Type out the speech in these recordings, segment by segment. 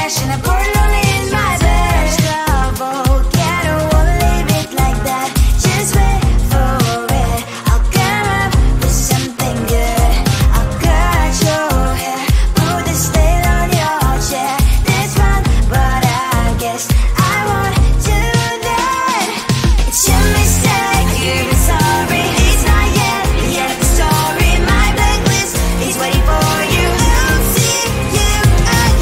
cash and I pour it only in my bed. Trouble, yeah, I don't wanna leave it like that. Just wait for it. I'll come up with something good. I'll cut your hair, put the stain on your chair. This one, but I guess I won't do that. It's your mistake, you're sorry. It's not yet the end of the story. My blacklist is waiting for you. I'll see you again.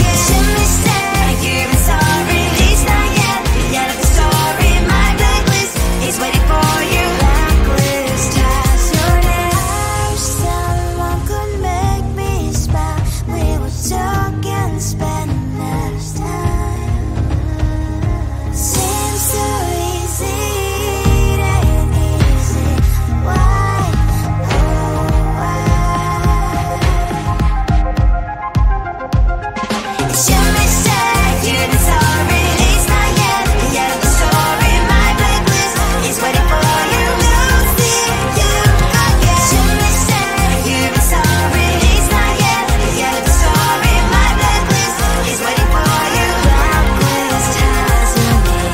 It's your mistake, you're sorry. It's not yet the end of the story. My blacklist is waiting for you. Blacklist has your name. I wish someone could make me smile. We would talk and spend less time. Seems so easy, it ain't easy. Why? Oh, why? It's your mistake, you're sorry. It's not yet the end of the story. My blacklist is waiting for you. I'll see you again. It's your mistake, you're sorry. It's not yet the end of the story. My blacklist is waiting for you. Blacklist has your name.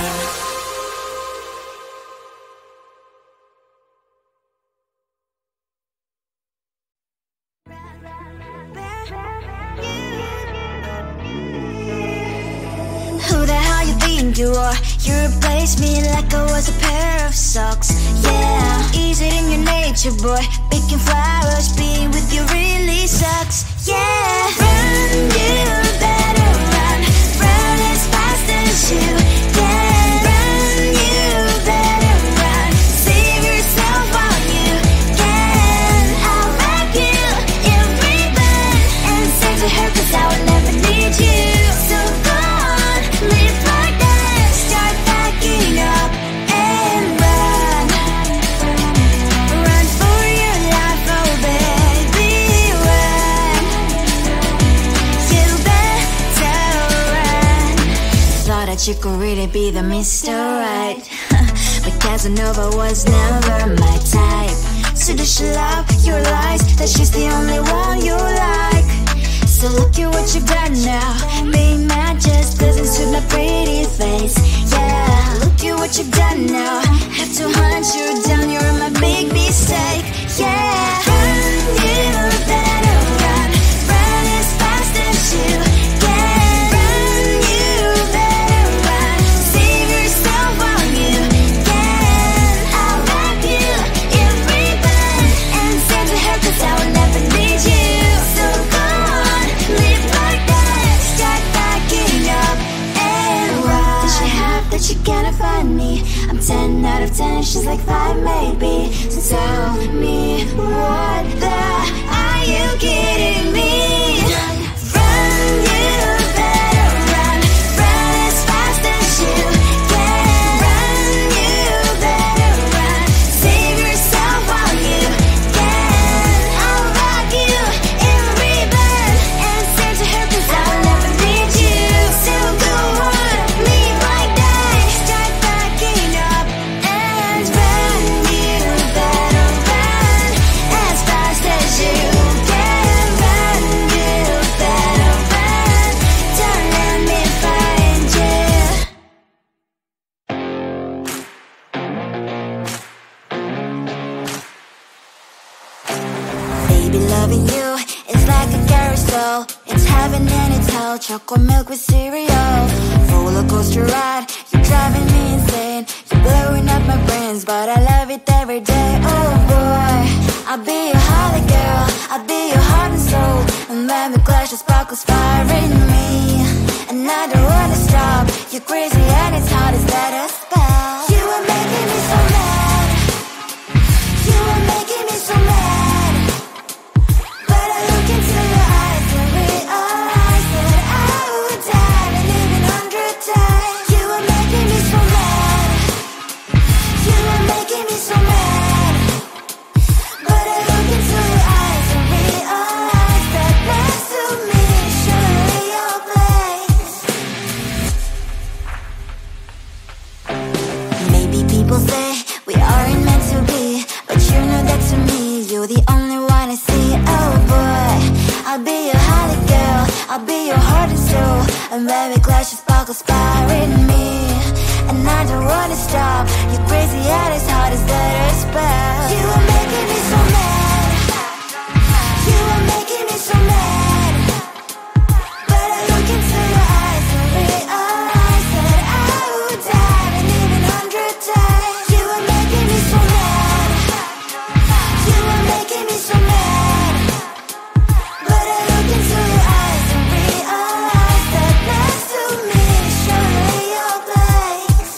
Who the hell you think you are? You replaced me like I was a pair of socks. Yeah, is it in your nature, boy? Picking flowers, being with you really sucks. Yeah, run, you better run. Run as fast as you can. Run, you better run. Save yourself while you can. I'll wrap you in ribbon and send to her 'cause I will never need you. So go on, live like that. Start backing up and run. Run for your life, oh baby, run. You better run. Thought that you could really be the Mr. Right. But Casanova was never my type. So does she love your lies? That she's the only one you like. So look at what you've done now. Being mad just doesn't suit my pretty face. Yeah, look at what you've done now. Have to hunt you down, you're my big mistake. Yeah, run, you better run. Run as fast as you can. Run, you better run. Save yourself while you can. I'll wrap you in ribbon and send to her 'cause I will never need you. So go on, live like that. Start backing up and run. Does she have that she cannot find me? I'm 10 out of 10, she's like 5 maybe. So tell me, what the are you kidding me? Run, you better run. Run as fast as you can. Run, you better run. Save yourself while you can. I'll wrap you in ribbon and send to her 'cause I will never need you. So go on, live like that. Start backing up and run. You better run as fast as you can. Run, you better run. Don't let me find you. Baby, loving you is like a carousel. It's heaven and it's hell. Chocolate milk with cereal. Roller coaster ride. You're driving me insane. You're blowing up my brains, but I love it every day. Oh boy, I'll be your holly girl. I'll be your heart and soul. And when we clash, the sparkles fire in me. And I don't wanna stop. You're crazy and it's hard as that a spell. You are making me so mad. You are making me so mad. But I look into your eyes and realize that I would die and live 100 times. You are making me so mad. You are making me so mad. But I look into your eyes and realize that next to me is surely your place. Maybe people say we aren't meant to be, but you know that to me, you're the only one I see. Oh boy, I'll be your holly girl. I'll be your heart and soul, and when we clash, you sparkle, inspiring me. And I don't wanna stop. You're crazy at as hard as that a spell. You are making me so mad. You are making me so mad. But I look into your eyes and realize that I would die and even 100 times. You are making me so mad. You are making me so mad. But I look into your eyes and realize that next to me is surely your place.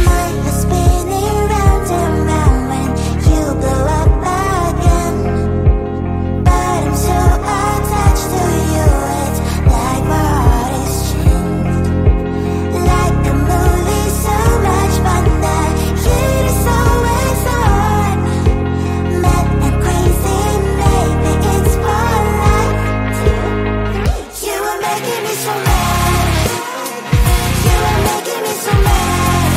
Mind is spinning round and round when you blow up again. But I'm so attached to you, it's like my heart is chained. Like a movie, so much fun that heat is always on. Mad and crazy, maybe it's polite. You are making me so mad. You are making me so mad.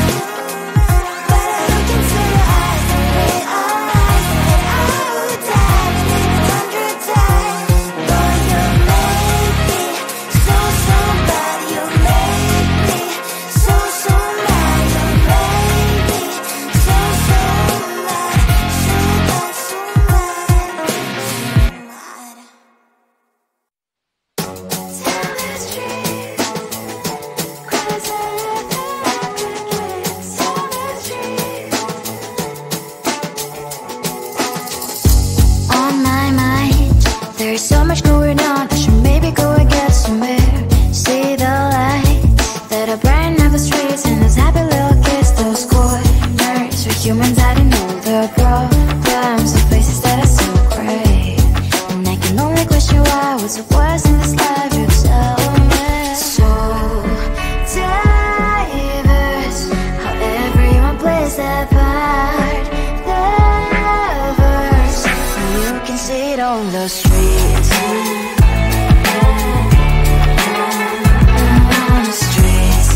But I look into your eyes and realize that I would die and even 100 times. Boy, you make me so, so bad. You make me so, so mad. You make me so, so mad. So bad, so mad, so mad. Tell the street, cries I love crickets. Tell the street. On my mind, there's so much going on. I should maybe go and get somewhere. See the lights that are brighten up the streets, and those happy little kids, those corners where humans hiding all the problems, the places that are so great. And I can only question why, what's the worst in this life, you tell me. So diverse, how everyone plays their part. Lovers, and you can see it on the streets. On the streets.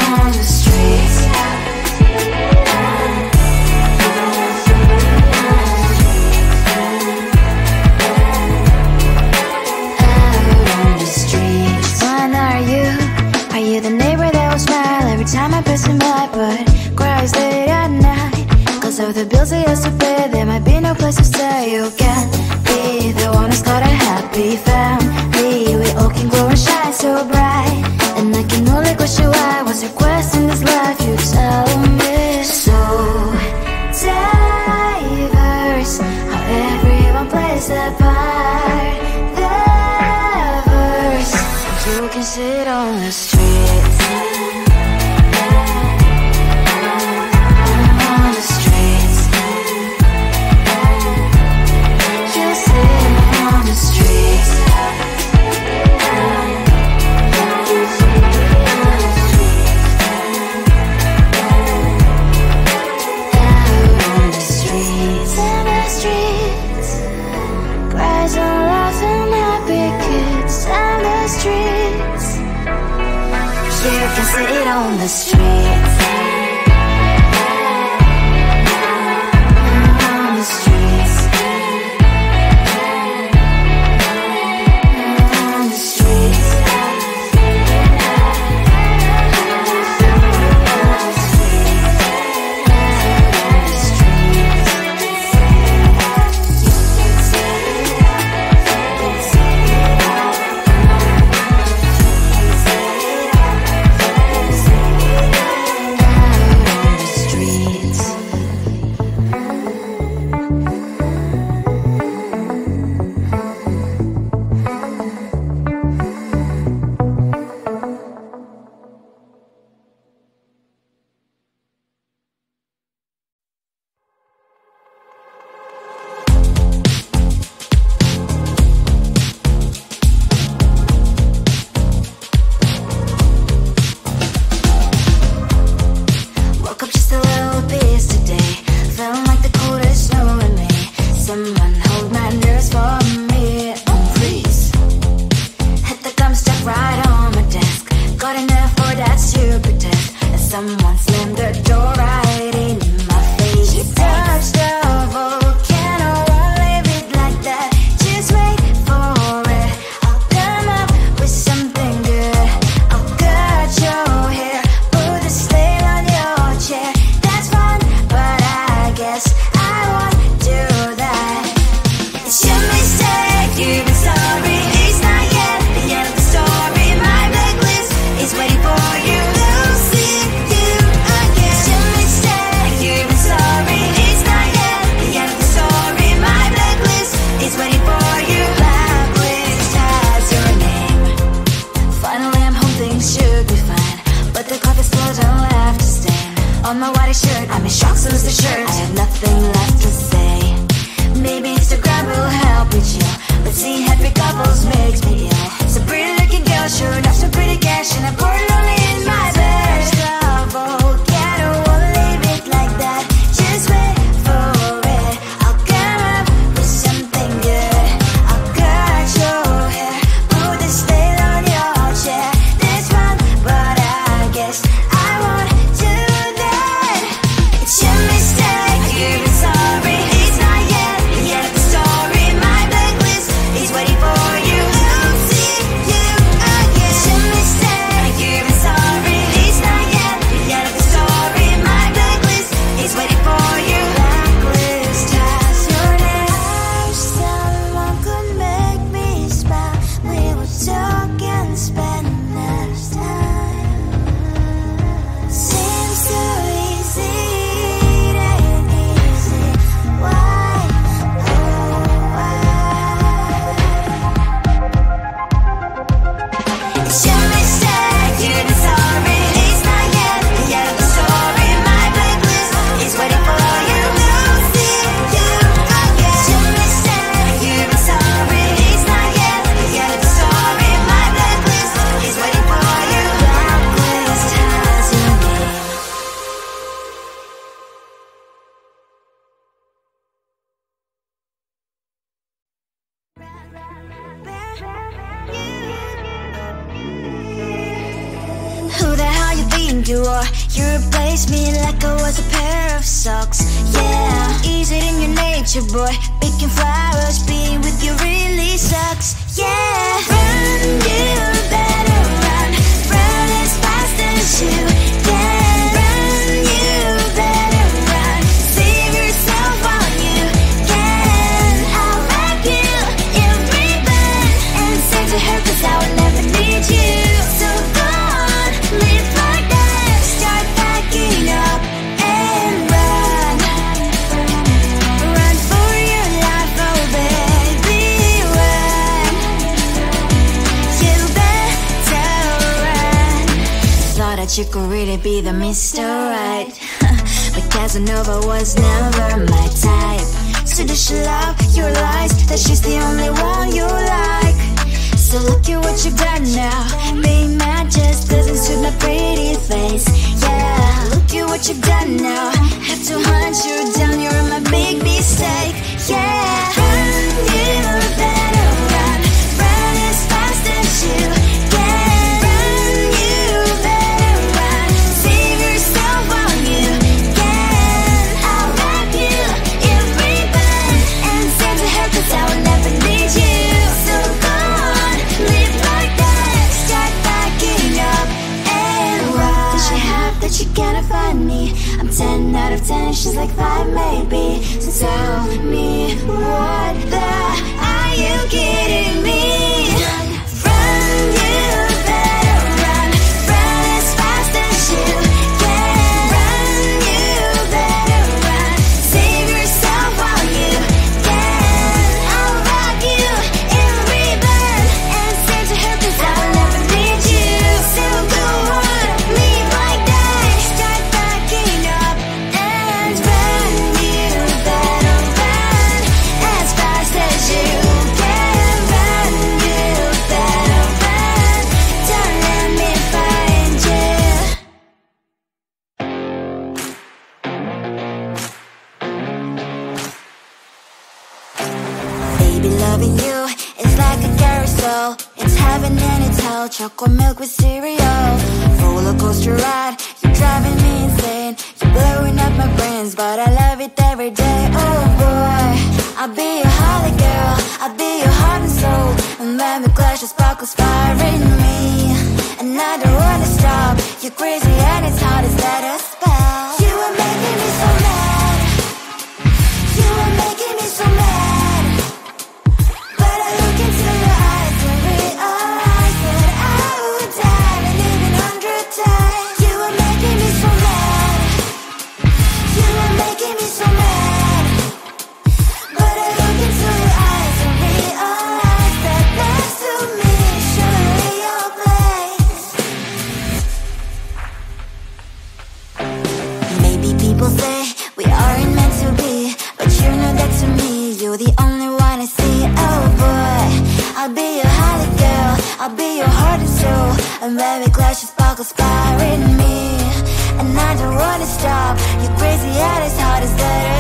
On the streets. Out on the streets. When are you? Are you the neighbor that will smile every time I pass him by, but cries late at night? Cause of the bills he has to pay, there might be no place to stay. You can't be the one who's got a happy family. We all can glow and shine so bright, and I can only question why, what's your quest in this life, you tell me. So diverse, how everyone plays their part. Lovers, you can sit on the streets. On the streets. You sit on the streets. Out on the streets. In the streets. Cries and laughs and happy kids. And the streets. You can sit on the streets. On the streets. On the streets. you been sorry? It's not yet the end of the story. My blacklist is waiting for you. Losing you again. It's your mistake. Have you been sorry? It's not yet the end of the story. My blacklist is waiting for you. Blacklist has your name. Finally I'm home, things should be fine, but the coffee still don't have to stain on my white shirt. I'm in shock, so lose the shirt. I have nothing left to say. Maybe Instagram will help with you, but seeing happy couples makes me ill. So pretty looking girl, sure enough, some pretty cash, and I'm pouring lonely in my bed. Trouble, yeah, I don't wanna leave it like that. Just wait for it. I'll come up with something good. I'll cut your hair, put this veil on your chair. This one, but I guess I won't do that. It's your mistake. Have you been sorry? It's not yet the end of the story. My blacklist is waiting for you. Losing you again. It's your mistake. Have you been sorry? It's not yet the end of the story. My blacklist is waiting for you. Blacklist has your name. I wish someone could make me smile. We would talk and spend less time. Seems so easy, it ain't easy. Why, oh why? It's your mistake, you've been sorry. It's not yet the end of the story. My blacklist is waiting for you. Losing you again. It's your mistake, you've been sorry. It's not yet the end of the story. My blacklist is waiting for you. Blacklist has your name. Who the hell you think you are? You replaced me like I was a pair of socks. Yeah, is it in your nature, boy? Picking flowers, being with you really sucks. Yeah, run, you better run. Run as fast as you can. Run, you better run. Save yourself while you can. I'll wrap you in ribbon and send to her, 'cause I will never need you. So go on, live like that. Start packing up and run. Run for your life, oh baby, run. You better run. Thought that you could really be the Mr. Right, but Casanova was never my type. So does she love your lies, that she's the only one you like? So look at what you've done now. Being mad just doesn't suit my pretty face. Yeah, look at what you've done now. Have to hunt you down, you're my big mistake. Yeah, run, you better run. Run as fast as you can. Run, you better run. Save yourself while you can. I'll wrap you in ribbon and send to her, 'cause I will never need you. So go on, live like that. Start packing up and run. Does she have that she cannot find me? I'm 10 out of 10, she's like 5 maybe. So tell me, what the are you kidding me? Run, you better run. Run as fast as you can. Run, you better run. Save yourself while you can. I'll wrap you in ribbon and send to her, 'cause I will never need you. So go on, live like that. Start packing up and run. You better run as fast as you can. Run, you better run. Don't let me find you. Baby, loving you is like a carousel. It's heaven and it's hell. Chocolate milk with cereal. Roller coaster ride, you're driving me insane. You're blowing up my brains, but I love it every day. Oh boy, I'll be your holly girl. I'll be your heart and soul. And when we clash, the sparkles fire in me. And I don't wanna stop. You're crazy and it's hard as that a spell. You are making me so mad. You are making me so mad. But I look into I'll be your heart and soul, a very glass of sparkles fire in me. And I don't wanna stop, your crazy heart as hard as that